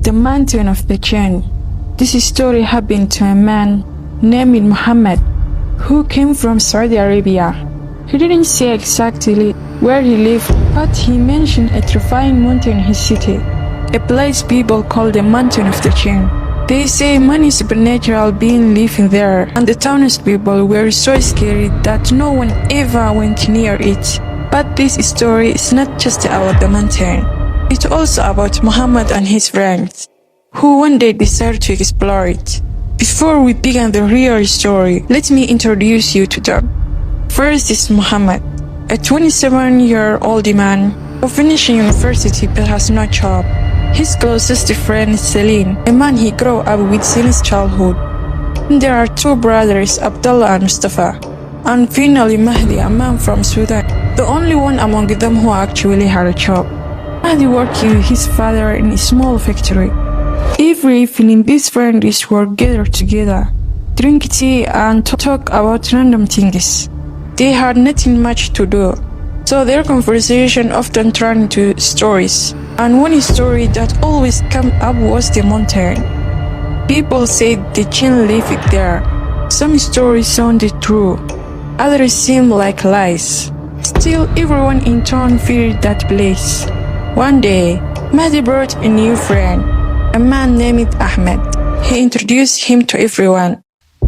The mountain of the Jinn. This story happened to a man named Muhammad who came from Saudi Arabia. He didn't say exactly where he lived, but he mentioned a terrifying mountain in his city, a place people call the mountain of the Jinn. They say many supernatural beings living there, and the townspeople were so scared that no one ever went near it. But this story is not just about the mountain. It's also about Muhammad and his friends, who one day decided to explore it. Before we begin the real story, let me introduce you to them. First is Muhammad, a 27-year-old man who finished university but has no job. His closest friend is Salim, a man he grew up with since childhood. There are two brothers, Abdullah and Mustafa, and finally Mahdi, a man from Sudan, the only one among them who actually had a job. Mahdi worked with his father in a small factory. Every evening, these friends were gathered together, drink tea and talk about random things. They had nothing much to do, so their conversation often turned into stories. And one story that always came up was the mountain. People said the Jinn lived there. Some stories sounded true, others seemed like lies. Still, everyone in town feared that place. One day, Mahdi brought a new friend, a man named Ahmed. He introduced him to everyone,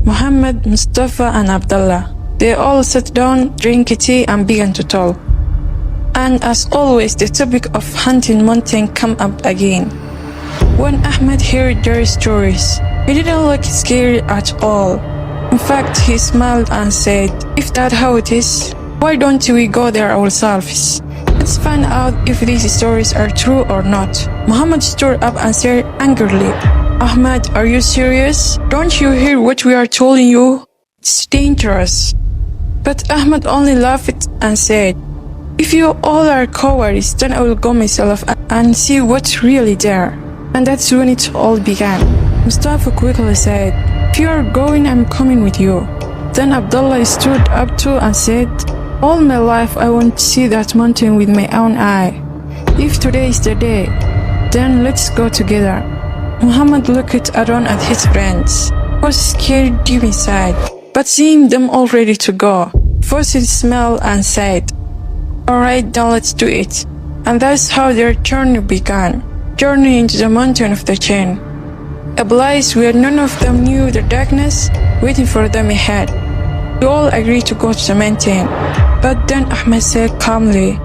Muhammad, Mustafa and Abdullah. They all sat down, drank tea and began to talk. And as always, the topic of hunting mountain came up again. When Ahmed heard their stories, he didn't look scared at all. In fact, he smiled and said, "If that's how it is, why don't we go there ourselves? Let's find out if these stories are true or not." Muhammad stood up and said angrily, "Ahmed, are you serious? Don't you hear what we are telling you? It's dangerous." But Ahmed only laughed and said, "If you all are cowards, then I will go myself and see what's really there." And that's when it all began. Mustafa quickly said, "If you are going, I'm coming with you." Then Abdullah stood up too and said, "All my life I want to see that mountain with my own eye. If today is the day, then let's go together." Muhammad looked around at his friends. He was scared deep inside, but seeing them all ready to go, forced a smile and said, "Alright, then let's do it." And that's how their journey began. Journey into the mountain of the Jinn, a place where none of them knew the darkness waiting for them ahead. We all agreed to go to the mountain, but then Ahmed said calmly,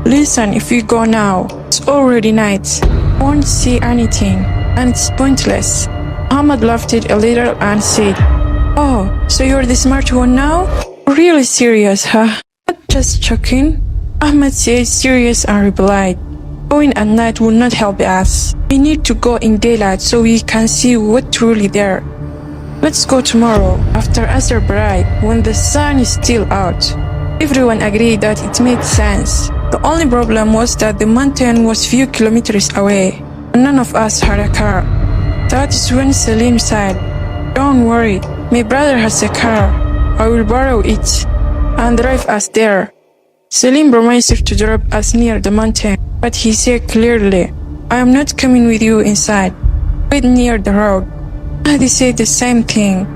"Listen, if we go now, it's already night. We won't see anything, and it's pointless." Ahmed laughed a little and said, "Oh, so you're the smart one now? Really serious, huh? Not just joking?" Ahmed said serious and replied, "Going at night will not help us. We need to go in daylight so we can see what's truly there. Let's go tomorrow, after Asr bright, when the sun is still out." Everyone agreed that it made sense. The only problem was that the mountain was few kilometers away, and none of us had a car. That is when Salim said, "Don't worry, my brother has a car. I will borrow it and drive us there." Salim promised to drop us near the mountain, but he said clearly, "I am not coming with you inside. Wait near the road." Mahdi said the same thing.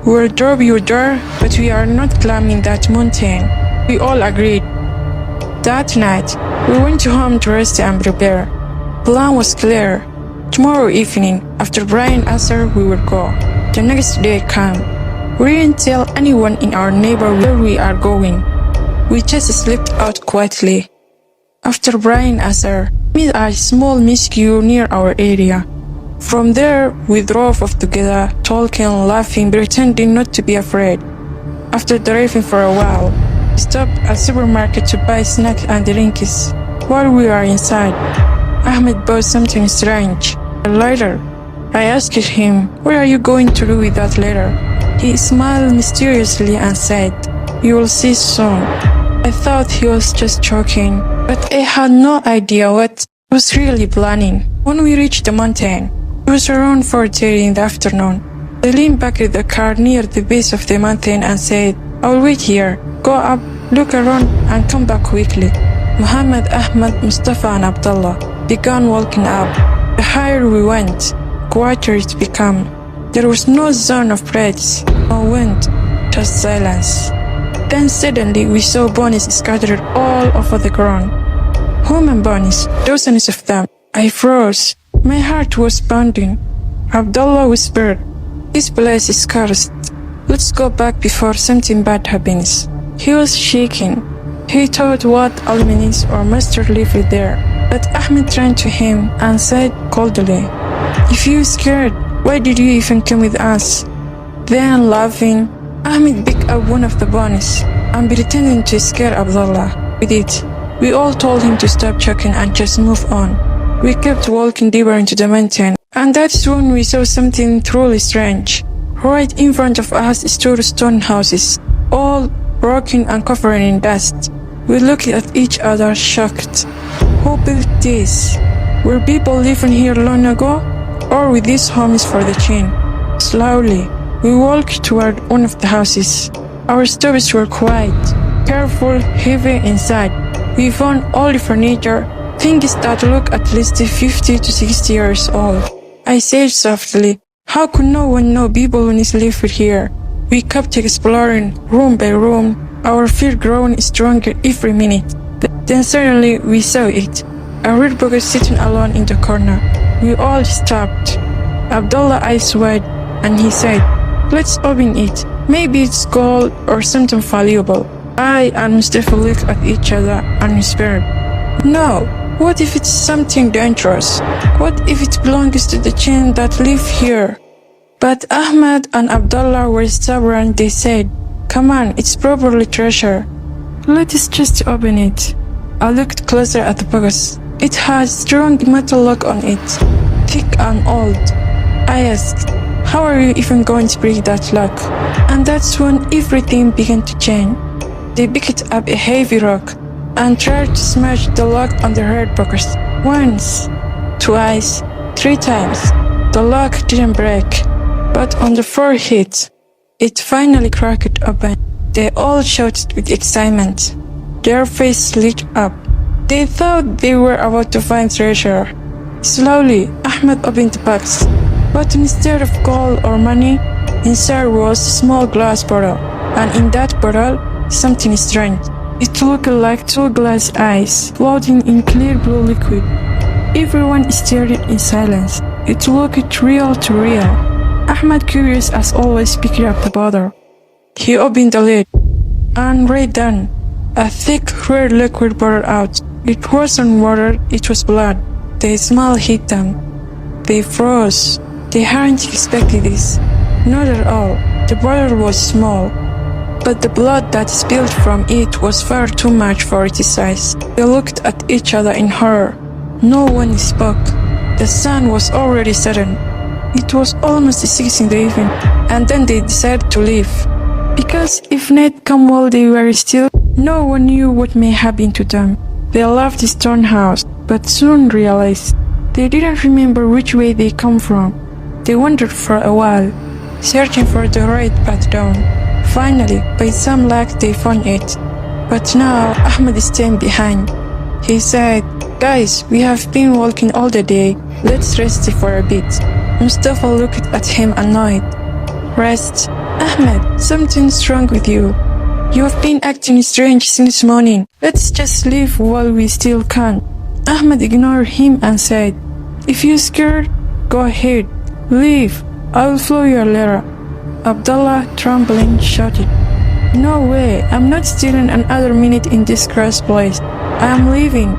"We will drop you there, but we are not climbing that mountain." We all agreed. That night, we went home to rest and prepare. Plan was clear. Tomorrow evening, after Brian Asr, we would go. The next day came. We didn't tell anyone in our neighborhood where we are going. We just slept out quietly. After Brian Asr, we made a small mosque near our area. From there, we drove off together, talking, laughing, pretending not to be afraid. After driving for a while, we stopped at a supermarket to buy snacks and drinks. While we were inside, Ahmed bought something strange, a lighter. I asked him, "What are you going to do with that lighter?" He smiled mysteriously and said, "You will see soon." I thought he was just joking, but I had no idea what he was really planning. When we reached the mountain, it was around 4:30 in the afternoon. I leaned back in the car near the base of the mountain and said, "I will wait here. Go up, look around, and come back quickly." Muhammad, Ahmed, Mustafa and Abdullah began walking up. The higher we went, quieter it became. There was no sound of breaths, no wind, just silence. Then suddenly we saw bodies scattered all over the ground. Human bodies, dozens of them. I froze. My heart was pounding. Abdullah whispered, "This place is cursed. Let's go back before something bad happens." He was shaking. He thought what alminis or master lived there. But Ahmed ran to him and said coldly, "If you're scared, why did you even come with us?" Then laughing, Ahmed picked up one of the bunnies and pretending to scare Abdullah with it. We all told him to stop choking and just move on. We kept walking deeper into the mountain, and that's when we saw something truly strange. Right in front of us stood stone houses, all broken and covered in dust. We looked at each other shocked. Who built this? Were people living here long ago? Or were these homes for the Jinn? Slowly, we walked toward one of the houses. Our steps were quiet, careful, heavy inside. We found all the furniture, things that look at least 50 to 60 years old. I said softly, "How could no one know people when it's lived here?" We kept exploring, room by room, our fear growing stronger every minute. Then suddenly we saw it, a red box sitting alone in the corner. We all stopped. Abdullah's eyes wide, and he said, "Let's open it. Maybe it's gold or something valuable." I and Mustafa looked at each other and whispered, "No, what if it's something dangerous? What if it belongs to the Jinn that live here?" But Ahmed and Abdullah were stubborn. They said, "Come on, it's probably treasure. Let us just open it." I looked closer at the box. It had strong metal lock on it, thick and old. I asked, "How are you even going to break that lock?" And that's when everything began to change. They picked up a heavy rock and tried to smash the lock on the red box. Once, twice, 3 times. The lock didn't break, but on the 4th hit, it finally cracked open. They all shouted with excitement. Their faces lit up. They thought they were about to find treasure. Slowly, Ahmed opened the box, but instead of gold or money, inside was a small glass bottle, and in that bottle, something strange. It looked like 2 glass eyes floating in clear blue liquid. Everyone stared in silence. It looked real to real. Ahmed, curious as always, picked up the bottle. He opened the lid, and right then, a thick red liquid poured out. It wasn't water, it was blood. The smell hit them. They froze. They hadn't expected this. Not at all. The bottle was small, but the blood that spilled from it was far too much for its size. They looked at each other in horror. No one spoke. The sun was already setting. It was almost 6 in the evening, and then they decided to leave. Because if night came while they were still, no one knew what may happen to them. They left the stone house, but soon realized they didn't remember which way they come from. They wandered for a while, searching for the right path down. Finally, by some luck, they found it. But now, Ahmed is staying behind. He said, "Guys, we have been walking all the day. Let's rest for a bit." Mustafa looked at him annoyed. "Rest? Ahmed, something's wrong with you. You have been acting strange since morning. Let's just leave while we still can." Ahmed ignored him and said, "If you're scared, go ahead. Leave. I will follow you later." Abdullah, trembling, shouted, "No way. I'm not staying another minute in this cursed place. I am leaving."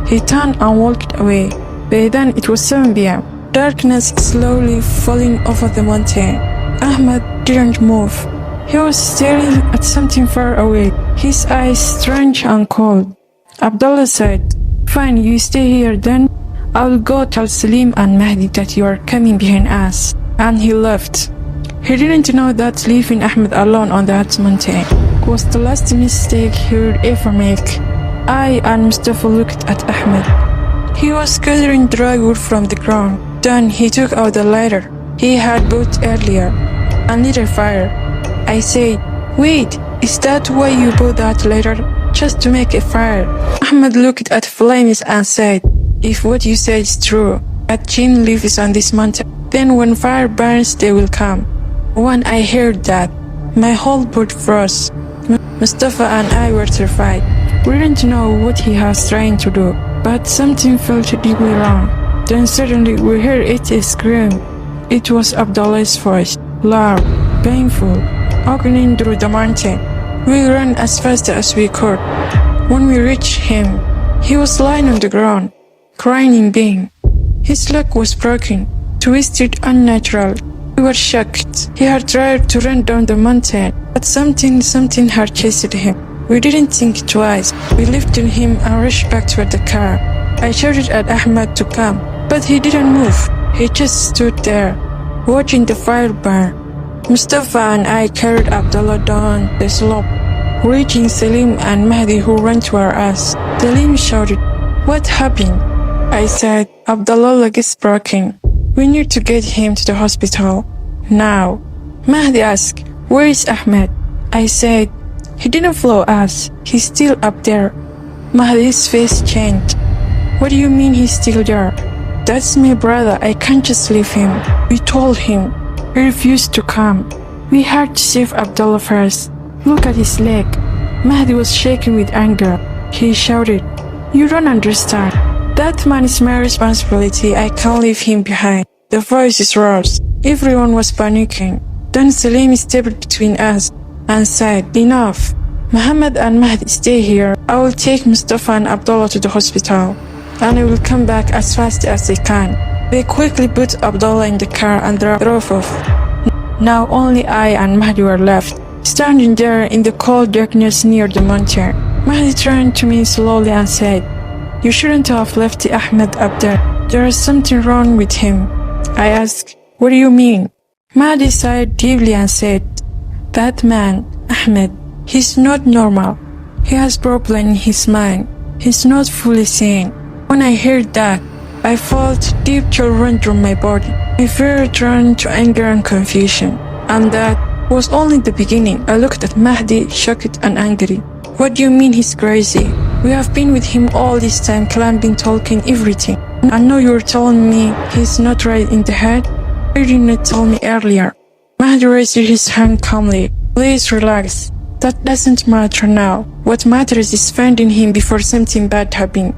He turned and walked away. By then it was 7 p.m. Darkness slowly falling over the mountain. Ahmed didn't move. He was staring at something far away, his eyes strange and cold. Abdullah said, "Fine, you stay here then. I'll go tell Salim and Mahdi that you are coming behind us." And he left. He didn't know that leaving Ahmed alone on that mountain was the last mistake he would ever make. I and Mustafa looked at Ahmed. He was gathering dry wood from the ground. Then he took out the lighter he had bought earlier and lit a fire. I said, "Wait, is that why you bought that lighter? Just to make a fire?" Ahmed looked at flames and said, "If what you said is true, But Jinn lives on this mountain. Then when fire burns, they will come. When I heard that, my whole body froze. Mustafa and I were terrified. We didn't know what he was trying to do, but something felt deeply wrong. Then suddenly we heard it scream. It was Abdullah's voice, loud, painful, echoing through the mountain. We ran as fast as we could. When we reached him, he was lying on the ground, crying in pain. His leg was broken, twisted, unnatural. We were shocked. He had tried to run down the mountain, but something had chased him. We didn't think twice. We lifted him and rushed back toward the car. I shouted at Ahmed to come, but he didn't move. He just stood there, watching the fire burn. Mustafa and I carried Abdullah down the slope, reaching Salim and Mahdi, who ran toward us. Salim shouted, "What happened?" I said, "Abdullah's leg is broken. We need to get him to the hospital now." Mahdi asked, "Where is Ahmed?" I said, "He didn't follow us. He's still up there." Mahdi's face changed. "What do you mean he's still there?" "That's my brother. I can't just leave him." We told him. He refused to come. We had to save Abdullah first. "Look at his leg." Mahdi was shaking with anger. He shouted, "You don't understand. That man is my responsibility. I can't leave him behind." The voices rose. Everyone was panicking. Then Salim stepped between us and said, "Enough. Muhammad and Mahdi, stay here. I will take Mustafa and Abdullah to the hospital, and I will come back as fast as I can." They quickly put Abdullah in the car and drove off. Now only I and Mahdi were left, standing there in the cold darkness near the mountain. Mahdi turned to me slowly and said, "You shouldn't have left Ahmed up there. There is something wrong with him." I asked, "What do you mean?" Mahdi sighed deeply and said, "That man, Ahmed, he's not normal. He has problem in his mind. He's not fully sane." When I heard that, I felt deep chill run through my body. My fear turned to anger and confusion. And that was only the beginning. I looked at Mahdi, shocked and angry. "What do you mean he's crazy? We have been with him all this time, climbing, talking, everything. And now you're telling me he's not right in the head? Why didn't you tell me earlier?" Mahdi raised his hand calmly. "Please relax. That doesn't matter now. What matters is finding him before something bad happens."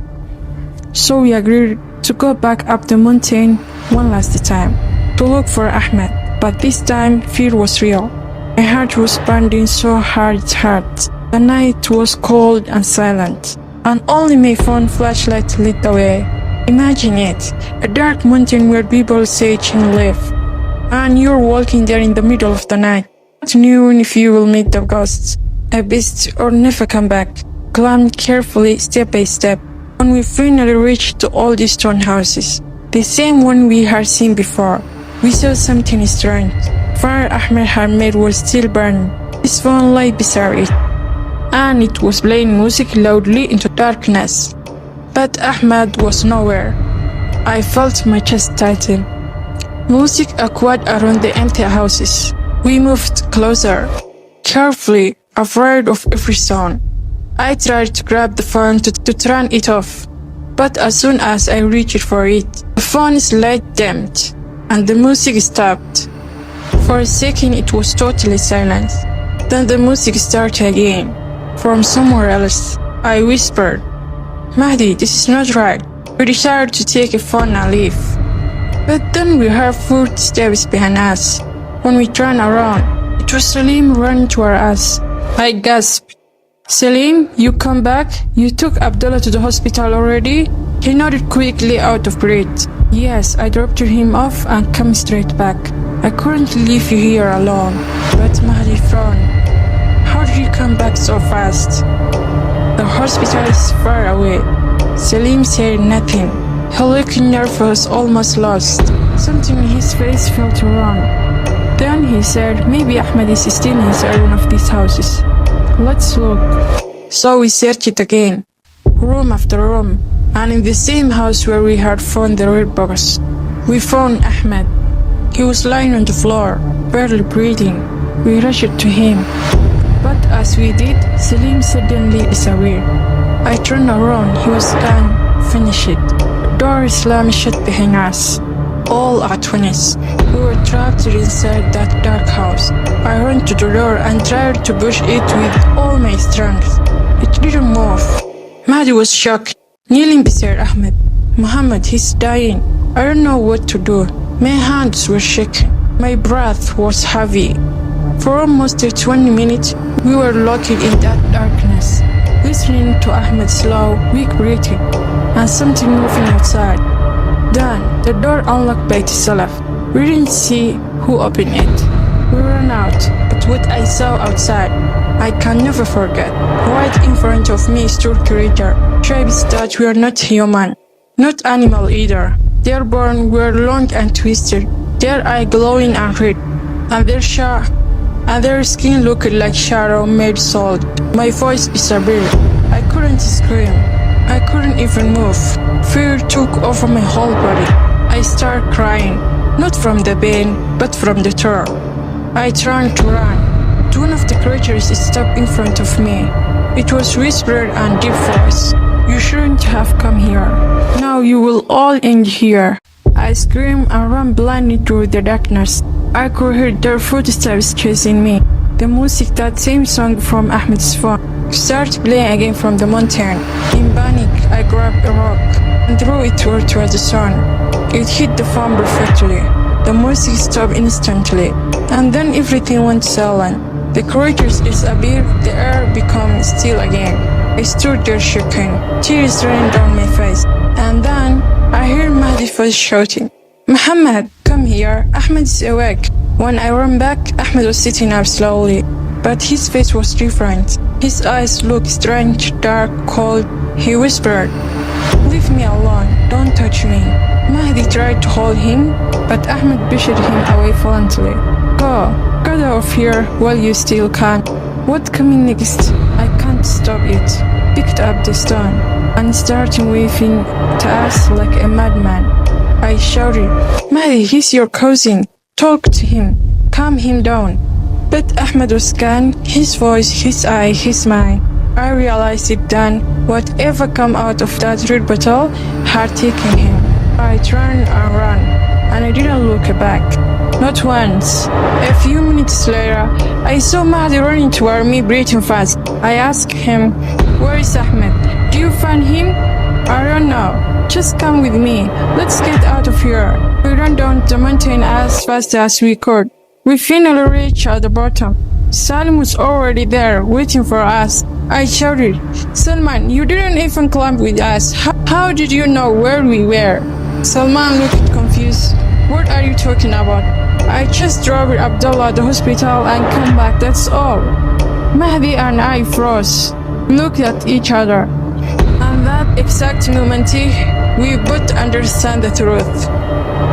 So we agreed to go back up the mountain one last time to look for Ahmed. But this time, fear was real. My heart was pounding so hard it hurt. The night was cold and silent, and only my phone flashlight lit the way. Imagine it, a dark mountain where people say Jinn live, and you're walking there in the middle of the night, not knowing if you will meet the ghosts, a beast, or never come back. Climbed carefully, step by step. When we finally reached the old stone houses, the same one we had seen before, we saw something strange. Fire Ahmed had made was still burning. His phone lay beside it, and it was playing music loudly into darkness. But Ahmed was nowhere. I felt my chest tighten. Music echoed around the empty houses. We moved closer, carefully, afraid of every sound. I tried to grab the phone to turn it off, but as soon as I reached for it, the phone's light dimmed, and the music stopped. For a second it was totally silent. Then the music started again, from somewhere else. I whispered, "Mahdi, this is not right." We decided to take a phone and leave. But then we heard footsteps behind us. When we turned around, it was Salim running toward us. I gasped, "Salim, you come back? You took Abdullah to the hospital already?" He nodded quickly, out of breath. "Yes, I dropped him off and come straight back. I couldn't leave you here alone." But Mahdi frowned. "How did you come back so fast?" "The hospital is far away." Salim said nothing. He looked nervous, almost lost. Something in his face felt wrong. Then he said, "Maybe Ahmed is still inside one of these houses. Let's look." So we searched again, room after room, and in the same house where we had found the red box, we found Ahmed. He was lying on the floor, barely breathing. We rushed to him, but as we did, Salim suddenly disappeared. I turned around, he was gone, finished. door slammed shut behind us. All at once, we were trapped inside that dark house. I ran to the door and tried to push it with all my strength. It didn't move. Mahdi was shocked, kneeling beside Ahmed. Muhammad, he's dying. I don't know what to do. My hands were shaking. My breath was heavy. For almost 20 minutes, we were locked in that darkness, listening to Ahmed's slow, weak breathing, and something moving outside. Then, the door unlocked by itself. We didn't see who opened it. We ran out, but what I saw outside, I can never forget. Right in front of me stood a creature, tribes that were not human, not animal either. Their bones were long and twisted, their eyes glowing and red, and their skin looked like shadow made solid. My voice disappeared. I couldn't scream. I couldn't even move. Fear took over my whole body. I started crying, not from the pain, but from the terror. I tried to run. One of the creatures stopped in front of me. It was whispered and deep voice. You shouldn't have come here. Now you will all end here. I screamed and ran blindly through the darkness. I could hear their footsteps chasing me. The music, that same song from Ahmed's phone, started playing again from the mountain. In panic, I grabbed a rock and threw it towards the sun. It hit the phone perfectly. The music stopped instantly, and then everything went silent. The creatures disappeared, the air became still again. I stood there shaking, tears running down my face, and then I heard Mahdi's voice shouting, Muhammad, come here, Ahmed is awake. When I ran back, Ahmed was sitting up slowly, but his face was different. His eyes looked strange, dark, cold. He whispered, leave me alone, don't touch me. Mahdi tried to hold him, but Ahmed pushed him away violently. Get out of here while you still can. What coming next? I can't stop it. Picked up the stone and started waving to us like a madman. I shouted, Mahdi, he's your cousin. Talk to him. Calm him down. But Ahmed was gone. His voice, his eye, his mind. I realized it then. Whatever come out of that red battle had taken him. I turned and ran, and I didn't look back. Not once. A few minutes later, I saw Mahdi running toward me, breathing fast. I asked him, where is Ahmed? Do you find him? I don't know. Just come with me. Let's get out of here. We ran down the mountain as fast as we could. We finally reached at the bottom. Salim was already there, waiting for us. I shouted, Salman, you didn't even climb with us. How did you know where we were? Salman looked confused. What are you talking about? I just drove Abdullah to the hospital and come back, that's all. Mahdi and I froze. We looked at each other. And that exact moment, we both understand the truth.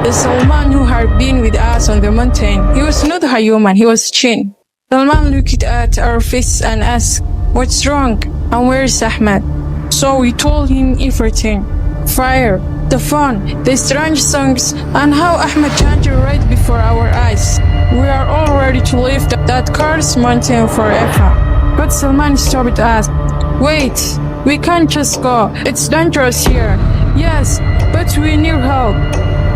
The Salman who had been with us on the mountain, he was not a human, he was Jinn. Salman looked at our faces and asked, what's wrong? And where is Ahmed? So we told him everything. Fire, the phone, the strange songs, and how Ahmed changed right before our eyes. We are all ready to leave that cursed mountain forever. But Salman stopped us. Wait, we can't just go. It's dangerous here. Yes, but we need help.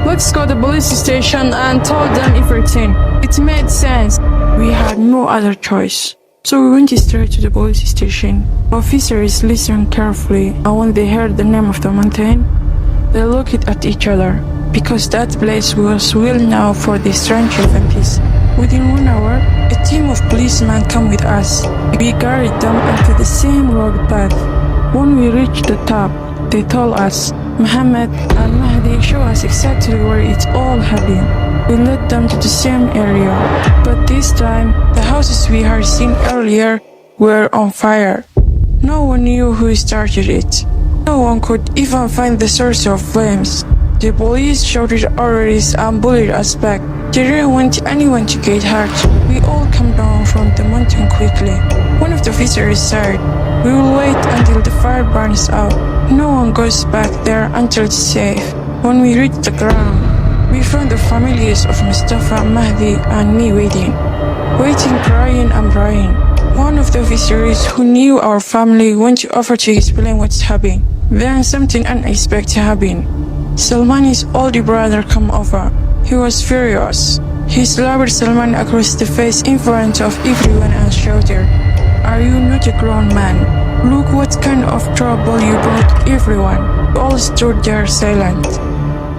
Let's go to the police station and tell them everything. It made sense. We had no other choice. So we went straight to the police station. Officers listened carefully, and when they heard the name of the mountain, they looked at each other, because that place was well known for the strange events. Within 1 hour, a team of policemen came with us. We carried them onto the same road path. When we reached the top, they told us, Muhammad and Mahdi show us exactly where it all happened. We led them to the same area, but this time, the houses we had seen earlier were on fire. No one knew who started it. No one could even find the source of flames. The police shouted orders and bullied us back. They didn't want anyone to get hurt. We all came down from the mountain quickly. One of the officers said, we will wait until the fire burns out. No one goes back there until it's safe. When we reached the ground, we found the families of Mustafa, Mahdi, and me waiting, crying and praying. One of the officers who knew our family went over to explain what's happening. Then something unexpected happened. Salman's older brother come over. He was furious. He slapped Salman across the face in front of everyone and shouted, "Are you not a grown man? Look what kind of trouble you brought everyone." We all stood there silent.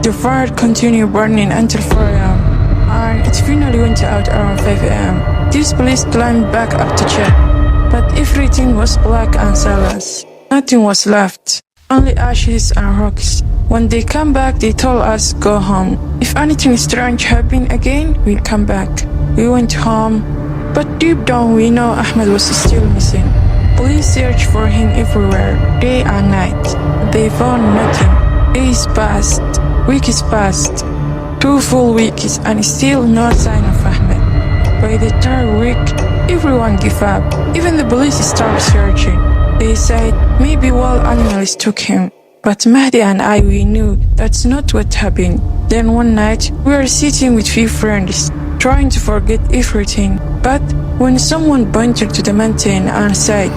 The fire continued burning until 4 a.m. and it finally went out around 5 a.m. These police climbed back up to check, but everything was black and silence. Nothing was left, only ashes and rocks. When they come back, they told us, "Go home. If anything strange happened again, we'll come back." We went home, but deep down we know Ahmed was still missing. Police searched for him everywhere, day and night. They found nothing. Days passed, weeks passed, 2 full weeks, and still no sign of Ahmed. By the third week, everyone gave up. Even the police started searching. They said maybe wild animals took him. But Mahdi and I, we knew that's not what happened. Then one night, we were sitting with few friends, trying to forget everything. But when someone pointed to the mountain and said,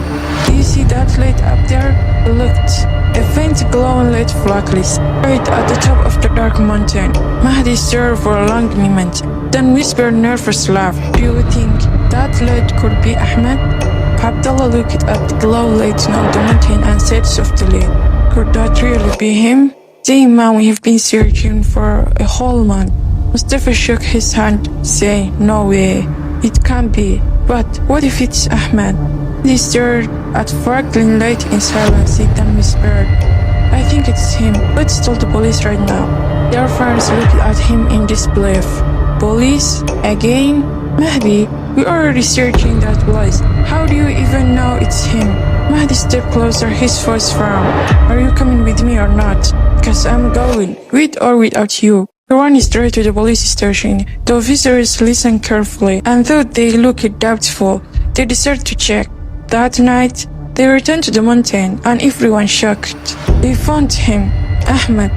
"Do you see that light up there?" We looked. A faint glowing light flashed right at the top of the dark mountain. Mahdi stared for a long moment, then whispered nervous laugh. "Do you think that light could be Ahmed?" Abdullah looked at the glow light on the mountain and said softly, "Could that really be him?" "Same man we have been searching for a whole month." Mustafa shook his hand, saying, "No way, it can't be. But what if it's Ahmed?" They stared at sparkling light in silence, then whispered, "I think it's him. Let's tell the police right now." Their friends looked at him in disbelief. "Police? Again? Mahdi, we're already searching that place. How do you even know it's him?" Mahdi stepped closer, his voice firm. "Are you coming with me or not? Because I'm going, with or without you." They ran straight to the police station. The officers listened carefully, and though they looked doubtful, they decided to check. That night, they returned to the mountain, and everyone shocked. They found him, Ahmed,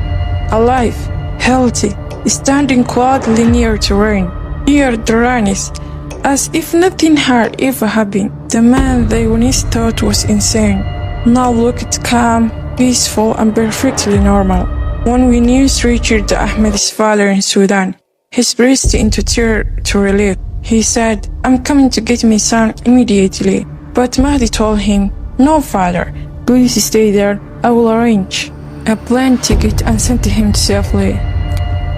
alive, healthy, standing quietly near the rain, near the rains, as if nothing had ever happened. The man they once thought was insane now looked calm, peaceful, and perfectly normal. When we news reached Ahmed's father in Sudan, he burst into tears to relief. He said, "I'm coming to get my son immediately." But Mahdi told him, "No, father, please stay there. I will arrange a plane ticket and send him safely."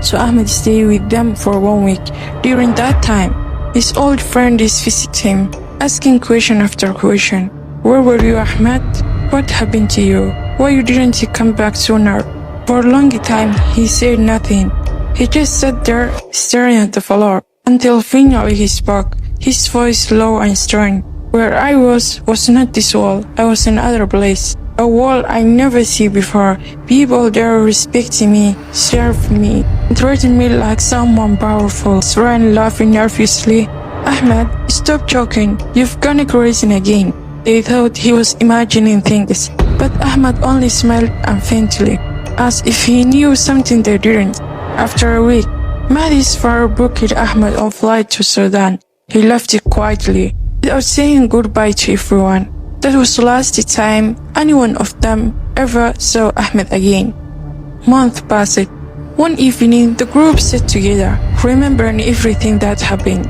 So Ahmed stayed with them for 1 week. During that time, his old friends visited him, asking question after question. "Where were you, Ahmed? What happened to you? Why you didn't come back sooner?" For a long time, he said nothing. He just sat there, staring at the floor, until finally he spoke, his voice low and strong. "Where I was not this wall. I was in another place. A wall I never see before. People there respect me, serve me, treating me like someone powerful." Ran laughing nervously. "Ahmed, stop joking. You've gone crazy again." They thought he was imagining things, but Ahmed only smiled and faintly, as if he knew something they didn't. After a week, Mahdi's father booked Ahmed on flight to Sudan. He left it quietly, without saying goodbye to everyone. That was the last time any one of them ever saw Ahmed again. Months passed. One evening, the group sat together, remembering everything that happened.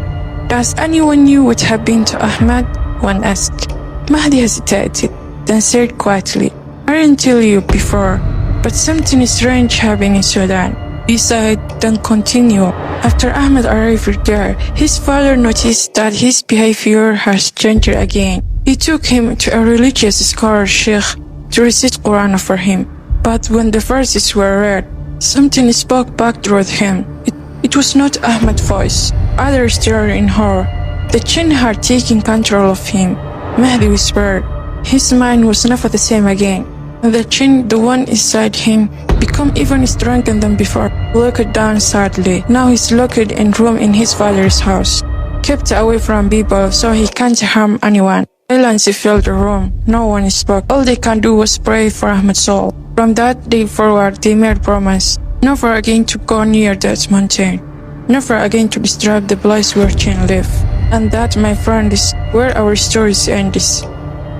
"Does anyone know what happened to Ahmed?" one asked. Mahdi hesitated, then said quietly, "I didn't tell you before, but something strange happened in Sudan." We said, then continue. After Ahmed arrived there, his father noticed that his behavior has changed again. He took him to a religious scholar sheikh to recite Quran for him. But when the verses were read, something spoke back toward him. It was not Ahmed's voice. Others stared in horror. The Jinn had taken control of him. Mahdi whispered. His mind was never the same again. The Jinn, the one inside him, became even stronger than before. Looked down sadly. Now he's locked in room in his father's house, kept away from people so he can't harm anyone. Silence filled the room. No one spoke. All they can do was pray for Ahmed's soul. From that day forward, they made promise, never again to go near that mountain, never again to disturb the place where Jinn live. And that, my friend, is where our story ends.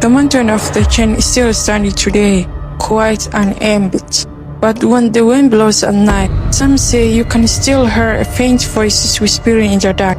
The mountain of the Jinn is still standing today, quiet and empty. But when the wind blows at night, some say you can still hear faint voices whispering in the dark.